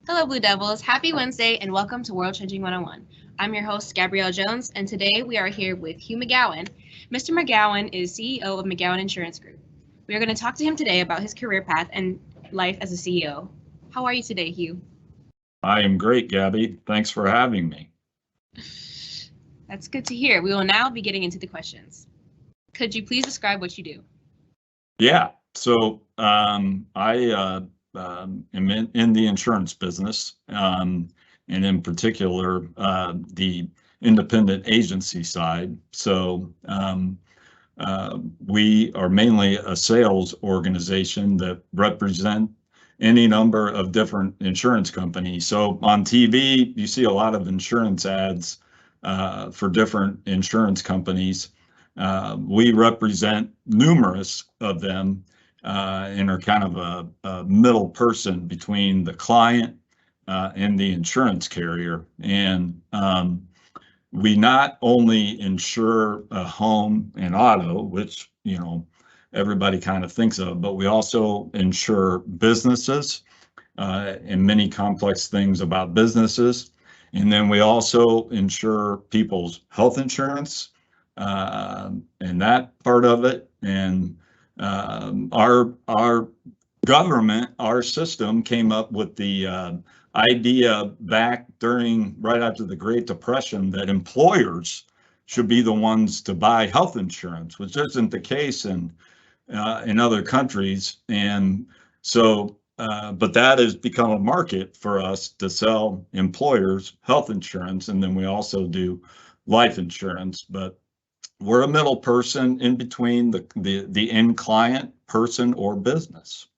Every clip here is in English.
Hello, Blue Devils. Happy Wednesday and welcome to World Changing 101. I'm your host, Gabrielle Jones, and today we are here with Hugh McGowan. Mr. McGowan is CEO of McGowan Insurance Group. We are going to talk to him today about his career path and life as a CEO. How are you today, Hugh? I am great, Gabby. Thanks for having me. That's good to hear. We will now be getting into the questions. Could you please describe what you do? Yeah, so I am in the insurance business, and in particular, the independent agency side. So we are mainly a sales organization that represent any number of different insurance companies. So on TV, you see a lot of insurance ads for different insurance companies. We represent numerous of them and are kind of a middle person between the client and the insurance carrier. And we not only insure a home and auto, which, everybody kind of thinks of, but we also insure businesses and many complex things about businesses. And then we also insure people's health insurance and that part of it. And our government, our system came up with the idea back right after the Great Depression that employers should be the ones to buy health insurance, which isn't the case in other countries. And so, but that has become a market for us to sell employers health insurance, and then we also do life insurance. But we're a middle person in between the end client person or business.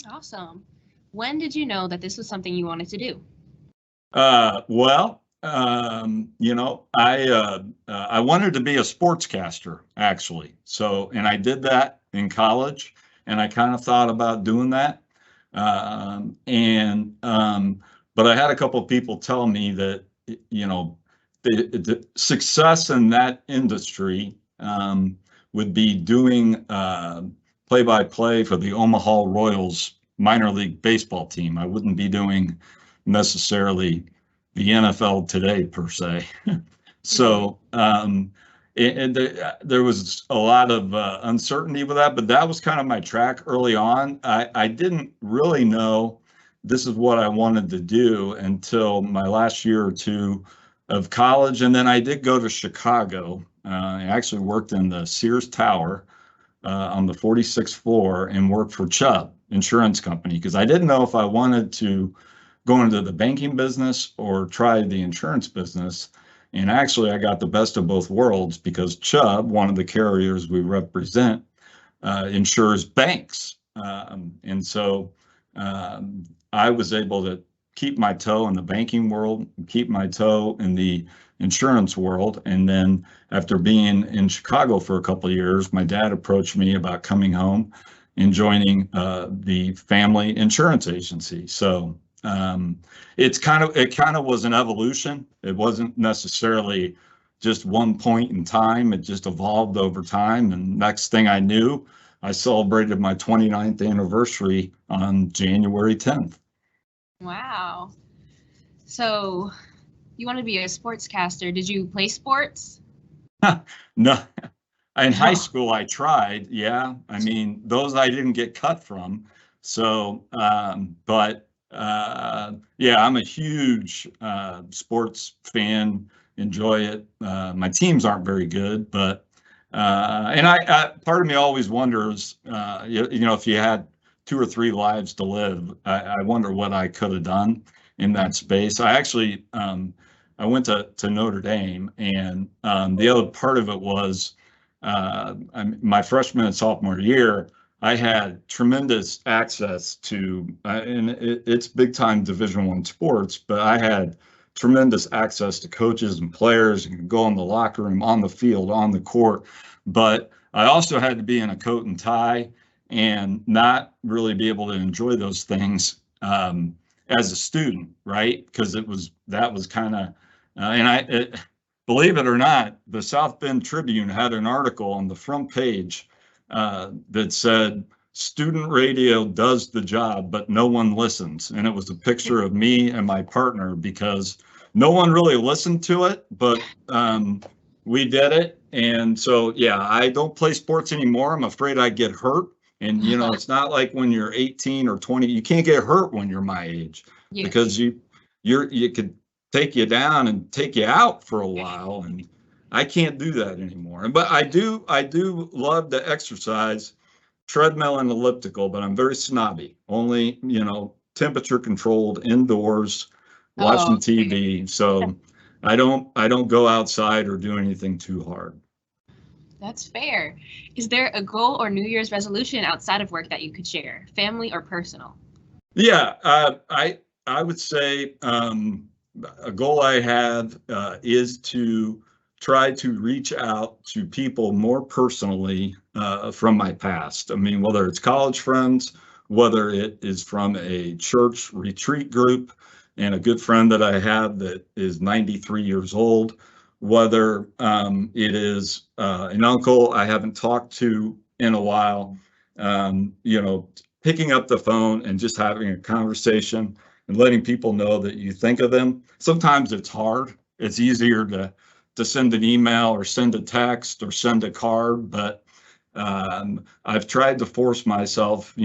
Awesome. When did you know that this was something you wanted to do? Well, I wanted to be a sportscaster, actually. So, and I did that in college, and I kind of thought about doing that. But I had a couple of people tell me that, the success in that industry would be doing play-by-play for the Omaha Royals minor league baseball team. I wouldn't be doing necessarily the NFL today per se. So there was a lot of uncertainty with that, but that was kind of my track early on. I didn't really know this is what I wanted to do until my last year or two of college. And then I did go to Chicago. I actually worked in the Sears Tower on the 46th floor and worked for Chubb Insurance Company, because I didn't know if I wanted to go into the banking business or try the insurance business. And actually, I got the best of both worlds, because Chubb, one of the carriers we represent, insures banks. And so I was able to keep my toe in the banking world, keep my toe in the insurance world. And then after being in Chicago for a couple of years, my dad approached me about coming home and joining the family insurance agency. So it kind of was an evolution. It wasn't necessarily just one point in time. It just evolved over time. And next thing I knew, I celebrated my 29th anniversary on January 10th. Wow. So you want to be a sportscaster. Did you play sports? No. In high school, I tried. Yeah. I mean, those I didn't get cut from. So, but yeah, I'm a huge sports fan, enjoy it. My teams aren't very good, but, and I part of me always wonders, if you had 2 or 3 lives to live, I wonder what I could have done in that space. I actually, I went to Notre Dame, and the other part of it was my freshman and sophomore year, I had tremendous access to, and it's big time Division I sports, but I had tremendous access to coaches and players and could go in the locker room, on the field, on the court. But I also had to be in a coat and tie and not really be able to enjoy those things as a student, right? Because that was kind of, believe it or not, the South Bend Tribune had an article on the front page that said, "Student radio does the job, but no one listens." And it was a picture of me and my partner, because no one really listened to it, but we did it. And so, yeah, I don't play sports anymore. I'm afraid I get hurt. And, it's not like when you're 18 or 20, you can't get hurt when you're my age, Yes. because you could take you down and take you out for a while. And I can't do that anymore. But I do love to exercise, treadmill and elliptical, but I'm very snobby. Only, temperature controlled, indoors, watching TV. So I don't go outside or do anything too hard. That's fair. Is there a goal or New Year's resolution outside of work that you could share, family or personal? Yeah, I would say a goal I have is to try to reach out to people more personally from my past. I mean, whether it's college friends, whether it is from a church retreat group, and a good friend that I have that is 93 years old, whether it is an uncle I haven't talked to in a while, picking up the phone and just having a conversation and letting people know that you think of them. Sometimes it's hard. It's easier to send an email or send a text or send a card, but I've tried to force myself,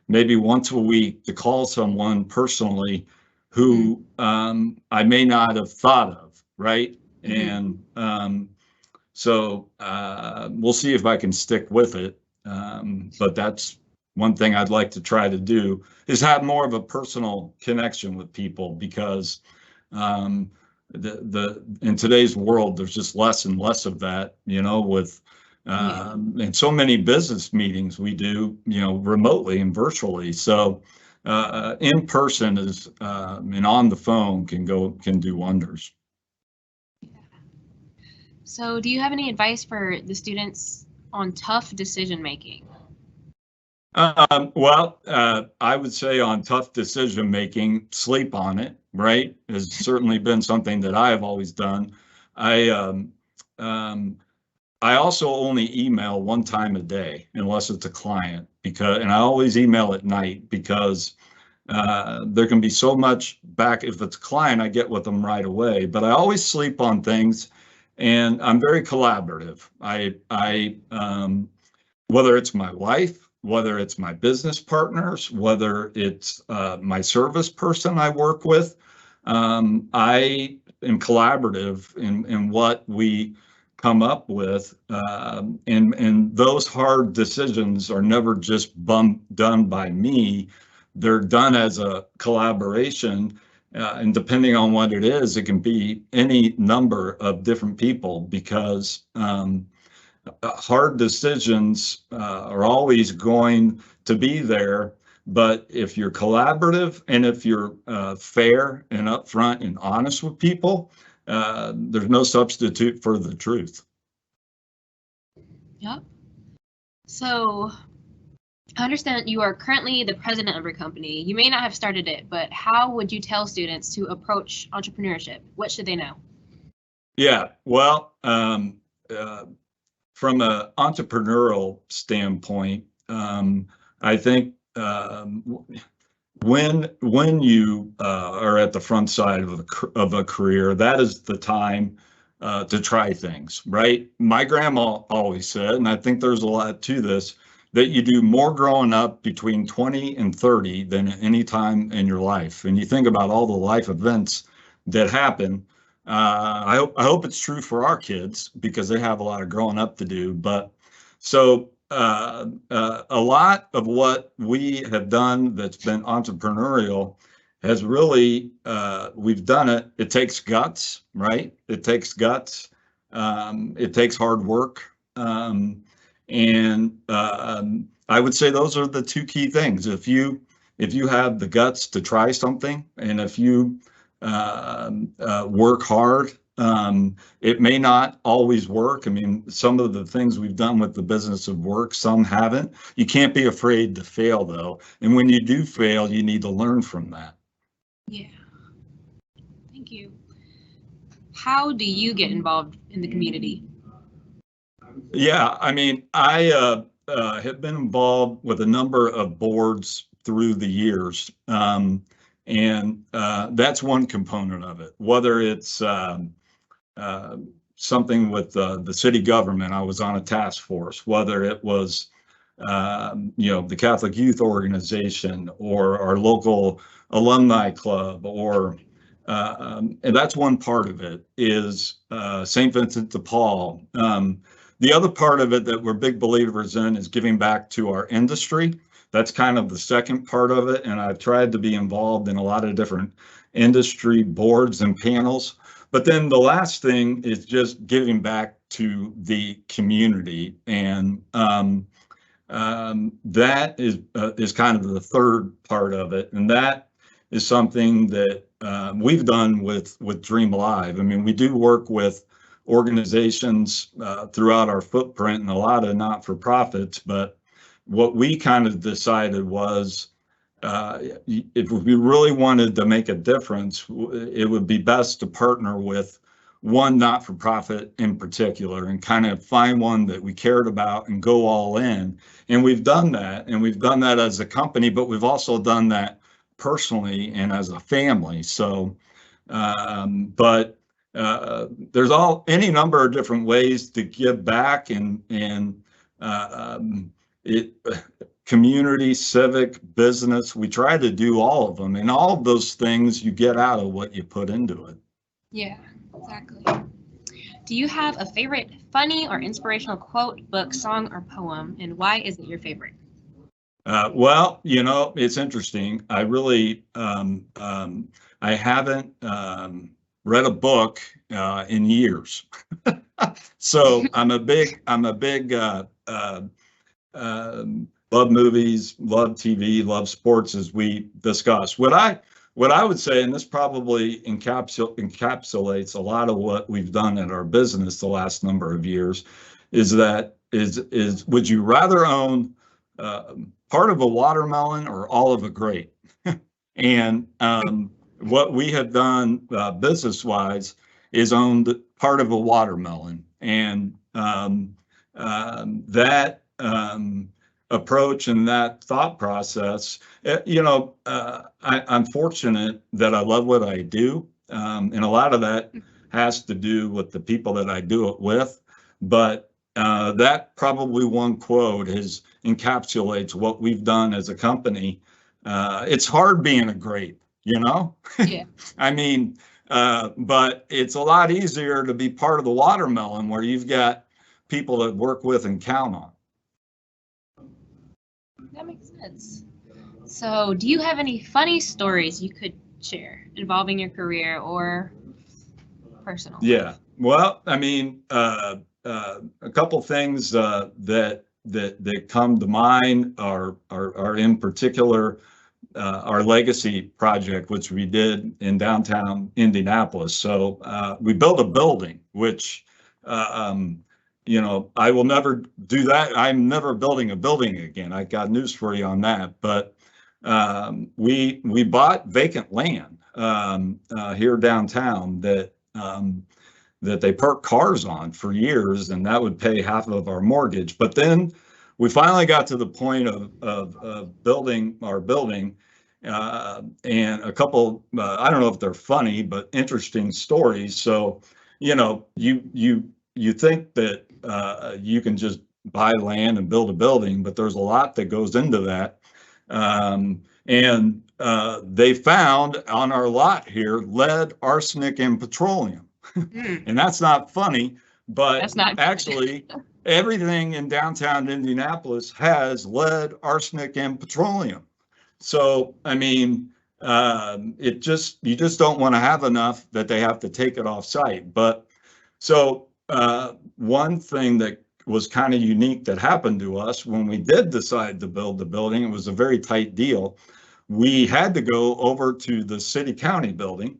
maybe once a week, to call someone personally who I may not have thought of, right? And so we'll see if I can stick with it. But that's one thing I'd like to try to do, is have more of a personal connection with people, because in today's world, there's just less and less of that, with and so many business meetings we do, remotely and virtually. So in person is and on the phone can do wonders. So do you have any advice for the students on tough decision making? Well, I would say on tough decision making, sleep on it, right? Has certainly been something that I have always done. I also only email one time a day, unless it's a client, and I always email at night, because there can be so much back. If it's a client, I get with them right away, but I always sleep on things, and I'm very collaborative. Whether it's my wife, whether it's my business partners, whether it's my service person I work with, I am collaborative in what we come up with, and those hard decisions are never just done by me. They're done as a collaboration, and depending on what it is, it can be any number of different people, because hard decisions are always going to be there. But if you're collaborative, and if you're fair and upfront and honest with people, there's no substitute for the truth. Yep. So I understand you are currently the president of your company. You may not have started it, but how would you tell students to approach entrepreneurship? What should they know? Yeah, well, from an entrepreneurial standpoint, I think when you are at the front side of a career, that is the time to try things, right? My grandma always said, and I think there's a lot to this, that you do more growing up between 20 and 30 than any time in your life. And you think about all the life events that happen. I hope it's true for our kids, because they have a lot of growing up to do. But so a lot of what we have done that's been entrepreneurial has really, we've done it. It takes guts, right? It takes guts. It takes hard work. And I would say those are the two key things. If you have the guts to try something, and if you work hard, it may not always work. I mean, some of the things we've done with the business of work, some haven't. You can't be afraid to fail, though. And when you do fail, you need to learn from that. Yeah. Thank you. How do you get involved in the community? Yeah, I mean, I have been involved with a number of boards through the years. And that's one component of it. Whether it's something with the city government, I was on a task force, whether it was the Catholic Youth Organization or our local alumni club, or and that's one part of it, is St. Vincent de Paul. The other part of it that we're big believers in is giving back to our industry. That's kind of the second part of it, and I've tried to be involved in a lot of different industry boards and panels. But then the last thing is just giving back to the community, and that is kind of the third part of it, and that is something that we've done with Dream Live. I mean, we do work with organizations throughout our footprint and a lot of not-for-profits, but what we kind of decided was if we really wanted to make a difference, it would be best to partner with one not-for-profit in particular and kind of find one that we cared about and go all in. And we've done that, and we've done that as a company, but we've also done that personally and as a family. So, but there's any number of different ways to give back, and community, civic, business. We try to do all of them, and all of those things you get out of what you put into it. Yeah, exactly. Do you have a favorite funny or inspirational quote, book, song, or poem, and why is it your favorite? Well, it's interesting. I really, I haven't read a book in years. So I'm a big love movies, love TV, love sports, as we discussed. What I would say, and this probably encapsulates a lot of what we've done in our business the last number of years, is would you rather own part of a watermelon or all of a grape? And what we have done business-wise is owned part of a watermelon, and that approach and that thought process, I'm fortunate that I love what I do, and a lot of that has to do with the people that I do it with. But that probably one quote encapsulates what we've done as a company. It's hard being a grape, Yeah. I mean, but it's a lot easier to be part of the watermelon, where you've got people that work with and count on. That makes sense. So, do you have any funny stories you could share involving your career or personal? Yeah. Well, I mean, a couple things that come to mind are in particular our legacy project, which we did in downtown Indianapolis. So we built a building, which I will never do that. I'm never building a building again. I got news for you on that. But we bought vacant land here downtown that they parked cars on for years, and that would pay half of our mortgage. But then we finally got to the point of building our building, and a couple, I don't know if they're funny, but interesting stories. So, you think that you can just buy land and build a building, but there's a lot that goes into that. And they found on our lot here lead, arsenic, and petroleum. And that's not funny, but actually everything in downtown Indianapolis has lead, arsenic, and petroleum. So, I mean, you just don't want to have enough that they have to take it off site. But so one thing that was kind of unique that happened to us when we did decide to build the building, it was a very tight deal. We had to go over to the city county building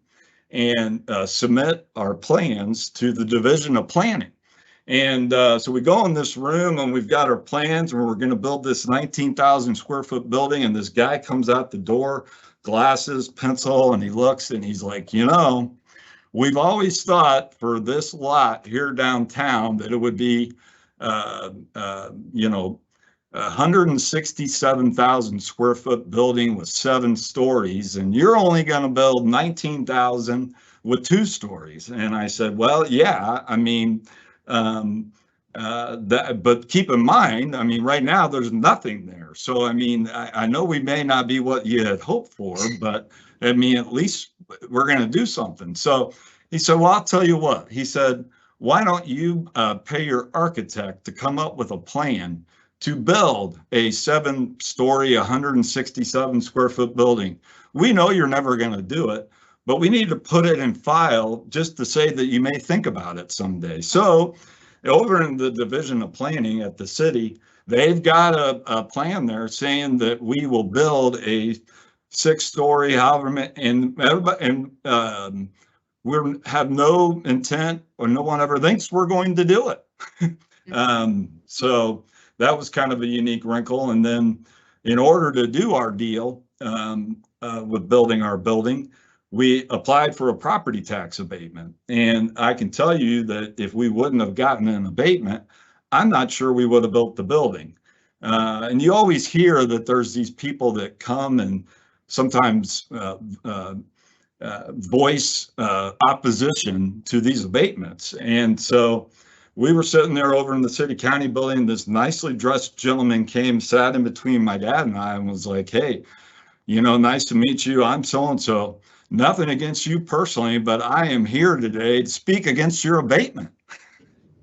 and submit our plans to the Division of Planning. And so we go in this room and we've got our plans, and we're going to build this 19,000 square foot building. And this guy comes out the door, glasses, pencil, and he looks and he's like, we've always thought for this lot here downtown that it would be, 167,000 square foot building with 7 stories, and you're only going to build 19,000 with 2 stories. And I said, well, yeah, I mean, but keep in mind, I mean, right now there's nothing there. So, I mean, I know we may not be what you had hoped for, but I mean, at least we're going to do something. So he said, well, I'll tell you what. He said, why don't you pay your architect to come up with a plan to build a 7-story, 167 square foot building? We know you're never going to do it, but we need to put it in file just to say that you may think about it someday. So over in the division of planning at the city, they've got a plan there saying that we will build a 6-story, however many, and we have no intent, or no one ever thinks we're going to do it. So that was kind of a unique wrinkle. And then in order to do our deal with building our building, we applied for a property tax abatement. And I can tell you that if we wouldn't have gotten an abatement, I'm not sure we would have built the building. And you always hear that there's these people that come and sometimes voice opposition to these abatements. And so we were sitting there over in the city county building. This nicely dressed gentleman came, sat in between my dad and I, and was like, hey, you know, nice to meet you. I'm so-and-so. Nothing against you personally, but I am here today to speak against your abatement.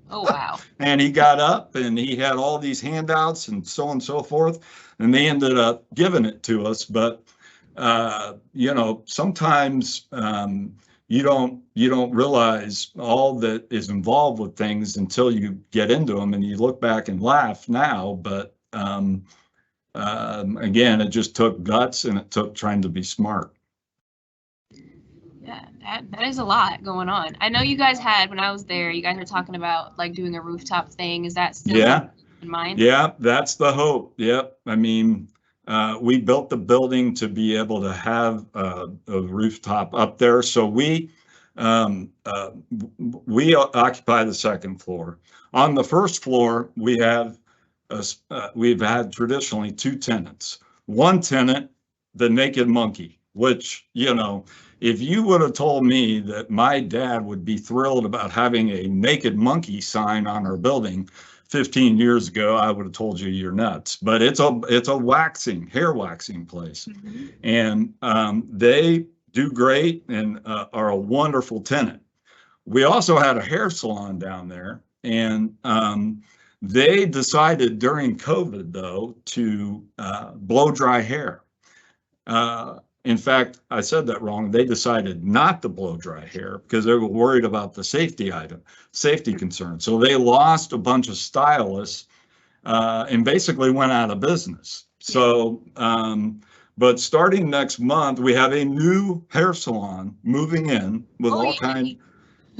Oh, wow. And he got up and he had all these handouts and so on and so forth. And they ended up giving it to us. But, you know, sometimes you don't realize all that is involved with things until you get into them, and you look back and laugh now. But again, it just took guts, and it took trying to be smart. Yeah, that is a lot going on. I know you guys had, when I was there, you guys were talking about like doing a rooftop thing. Is that still in mind? Yeah, that's the hope. Yep. I mean, we built the building to be able to have a rooftop up there. So we occupy the 2nd floor. On the 1st floor, we've had traditionally 2 tenants. One tenant, the naked monkey, which, you know, if you would have told me that my dad would be thrilled about having a naked monkey sign on our building 15 years ago, I would have told you you're nuts. But it's a hair waxing place. Mm-hmm. And they do great and are a wonderful tenant. We also had a hair salon down there, and they decided during COVID, though, to blow dry hair. In fact, I said that wrong. They decided not to blow dry hair because they were worried about the safety concern. So they lost a bunch of stylists and basically went out of business. So, but starting next month, we have a new hair salon moving in with all kinds.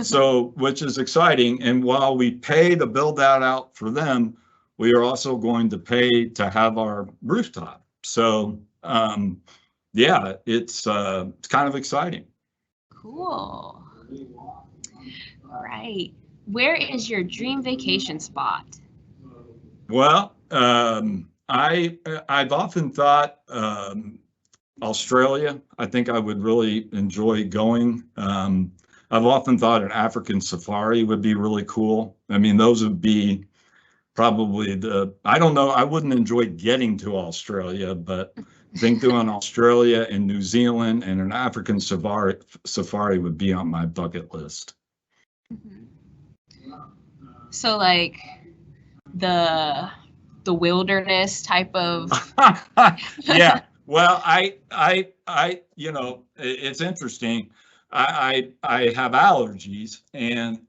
So, which is exciting. And while we pay to build that out for them, we are also going to pay to have our rooftop. So, yeah, it's kind of exciting. Cool. All right. Where is your dream vacation spot? Well, I've often thought Australia. I think I would really enjoy going. I've often thought an African safari would be really cool. I mean, those would be probably I don't know, I wouldn't enjoy getting to Australia, but I think doing Australia and New Zealand and an African safari would be on my bucket list. So like the wilderness type of. Yeah. Well, I you know, it's interesting. I have allergies, and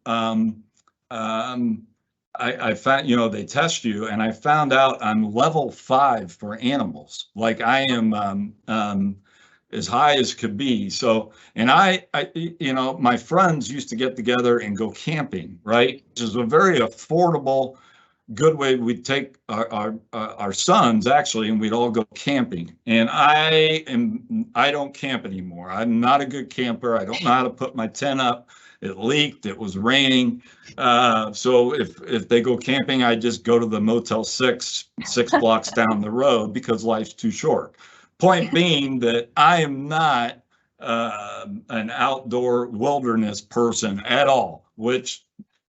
I found, you know, they test you, and I found out I'm level 5 for animals. Like I am as high as could be. So, and I, you know, my friends used to get together and go camping, right? Which is a very affordable, good way. We'd take our sons actually, and we'd all go camping. And I don't camp anymore. I'm not a good camper. I don't know how to put my tent up. it leaked, it was raining. So if they go camping, I just go to the Motel 6, 6 blocks down the road because life's too short. Point being that I am not an outdoor wilderness person at all, which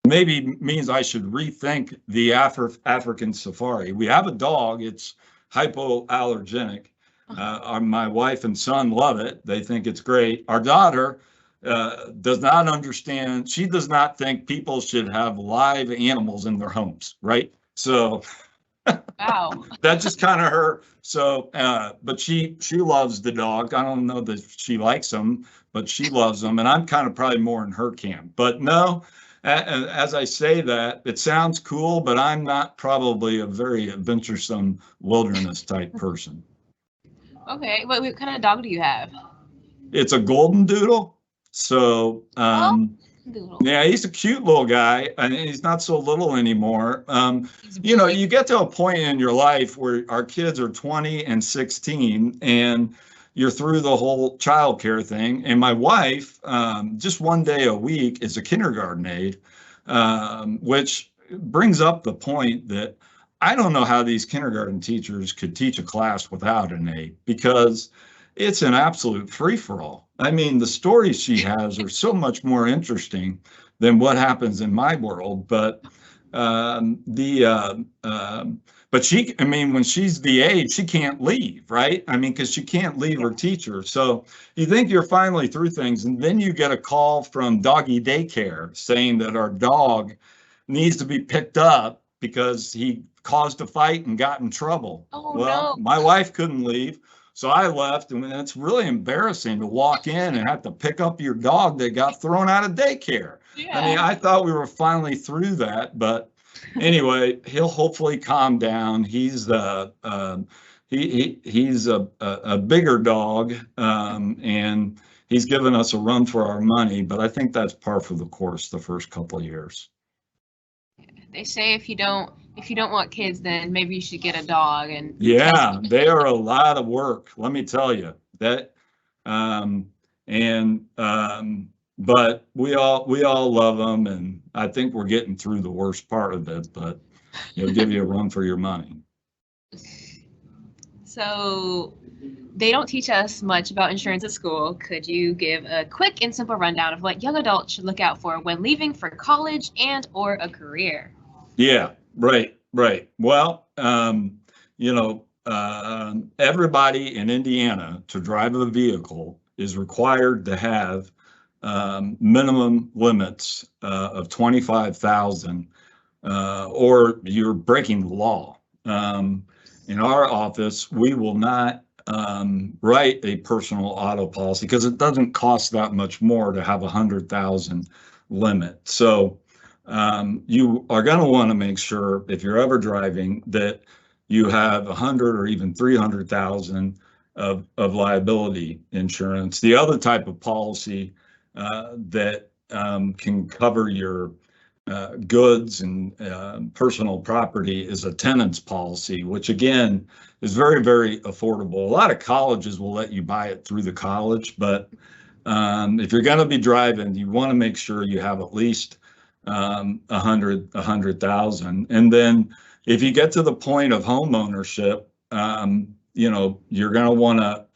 maybe means I should rethink the African safari. We have a dog, it's hypoallergenic. My wife and son love it. They think it's great. Our daughter does not understand. She does not think people should have live animals in their homes, right? So Wow. that's just kind of her. So, but she loves the dog. I don't know that she likes them, but she loves them. And I'm kind of probably more in her camp. But no, as I say that, it sounds cool, but I'm not probably a very adventuresome wilderness type person. Okay. What kind of dog do you have? It's a golden doodle. So, Doodle. yeah, he's a cute little guy, and he's not so little anymore. He's You know, big. you get to a point in your life where our kids are 20 and 16, and you're through the whole childcare thing. And my wife, just one day a week, is a kindergarten aide, which brings up the point that I don't know how these kindergarten teachers could teach a class without an aide, because it's an absolute free-for-all. I mean, the stories she has are so much more interesting than what happens in my world. But but she, I mean, when she's the age, she can't leave, right? I mean, because she can't leave her teacher. So you think you're finally through things, and then you get a call from doggy daycare saying that our dog needs to be picked up because he caused a fight and got in trouble. Oh Well, no. my wife couldn't leave. So I left, and it's really embarrassing to walk in and have to pick up your dog that got thrown out of daycare. I mean, Yeah. I thought we were finally through that, but anyway, he'll hopefully calm down. He's he's a bigger dog, and he's given us a run for our money. But I think that's par for the course the first couple of years. They say if you don't want kids, then maybe you should get a dog and Yeah, they are a lot of work, let me tell you. That and but we all love them, and I think we're getting through the worst part of it, but it'll give you a run for your money. So they don't teach us much about insurance at school. Could you give a quick and simple rundown of what young adults should look out for when leaving for college and or a career? Yeah, right. Well, you know, everybody in Indiana to drive a vehicle is required to have minimum limits of 25,000, or you're breaking the law. In our office, we will not write a personal auto policy because it doesn't cost that much more to have 100,000 limit. So you are going to want to make sure, if you're ever driving, that you have 100 or even 300,000 of liability insurance. The other type of policy that can cover your goods and personal property is a tenant's policy, which again is very, very affordable. A lot of colleges will let you buy it through the college, but if you're going to be driving, you want to make sure you have at least 100,000. And then if you get to the point of home ownership, you know, you're going to want to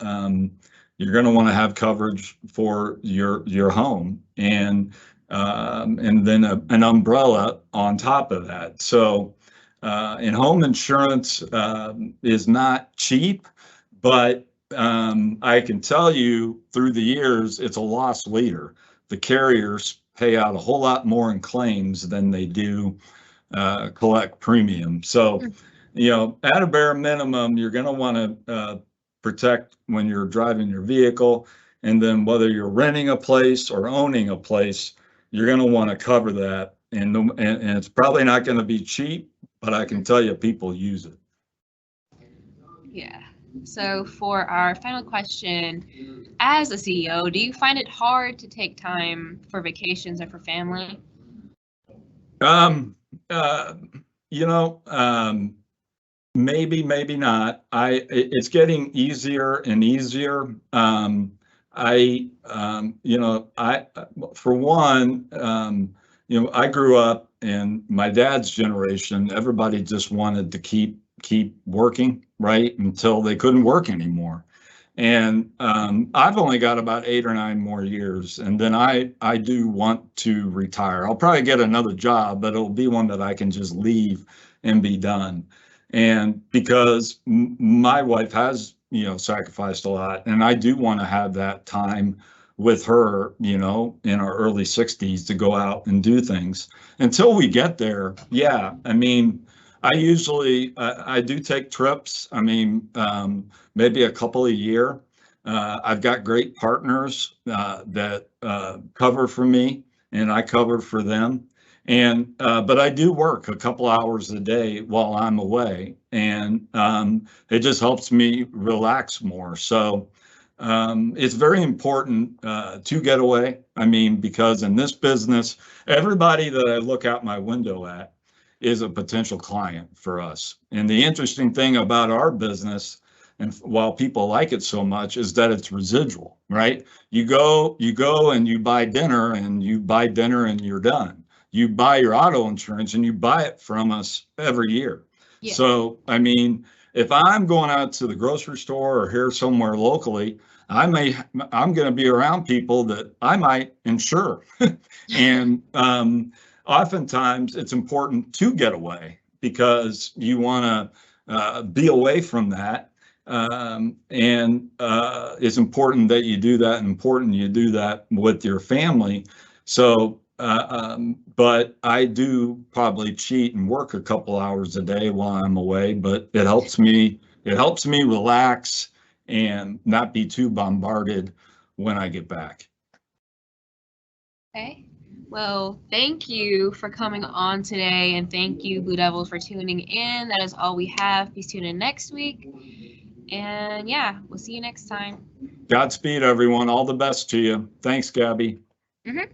have coverage for your home, and then an umbrella on top of that. So and home insurance is not cheap, but I can tell you through the years, it's a loss leader. The carriers pay out a whole lot more in claims than they do collect premium. So, you know, at a bare minimum, you're going to want to protect when you're driving your vehicle. And then whether you're renting a place or owning a place, you're going to want to cover that. And it's probably not going to be cheap, but I can tell you people use it. Yeah. So for our final question, as a CEO, do you find it hard to take time for vacations or for family? You know, maybe not. It's getting easier and easier. for one, I grew up in my dad's generation. Everybody just wanted to keep working, right, until they couldn't work anymore. And I've only got about 8 or 9 more years, and then I do want to retire. I'll probably get another job, but it'll be one that I can just leave and be done. And because my wife has, sacrificed a lot, and I do want to have that time with her, in our early 60s to go out and do things. Until we get there, yeah, I mean, I do take trips. I mean, maybe a couple a year. I've got great partners that cover for me, and I cover for them. And but I do work a couple hours a day while I'm away, and it just helps me relax more. So it's very important to get away. I mean, because in this business, everybody that I look out my window at is a potential client for us. And the interesting thing about our business, and while people like it so much, is that it's residual, right? You go and you buy dinner, and you're done. You buy your auto insurance, and you buy it from us every year. Yeah. So, I mean, if I'm going out to the grocery store or here somewhere locally, I'm going to be around people that I might insure. And oftentimes it's important to get away because you want to be away from that. And it's important that you do that, and important you do that with your family. So, but I do probably cheat and work a couple hours a day while I'm away, but it helps me relax and not be too bombarded when I get back. Okay. Well, thank you for coming on today, and thank you, Blue Devils, for tuning in. That is all we have. Please tune in next week. And yeah, we'll see you next time. Godspeed, everyone. All the best to you. Thanks, Gabby. Mm-hmm.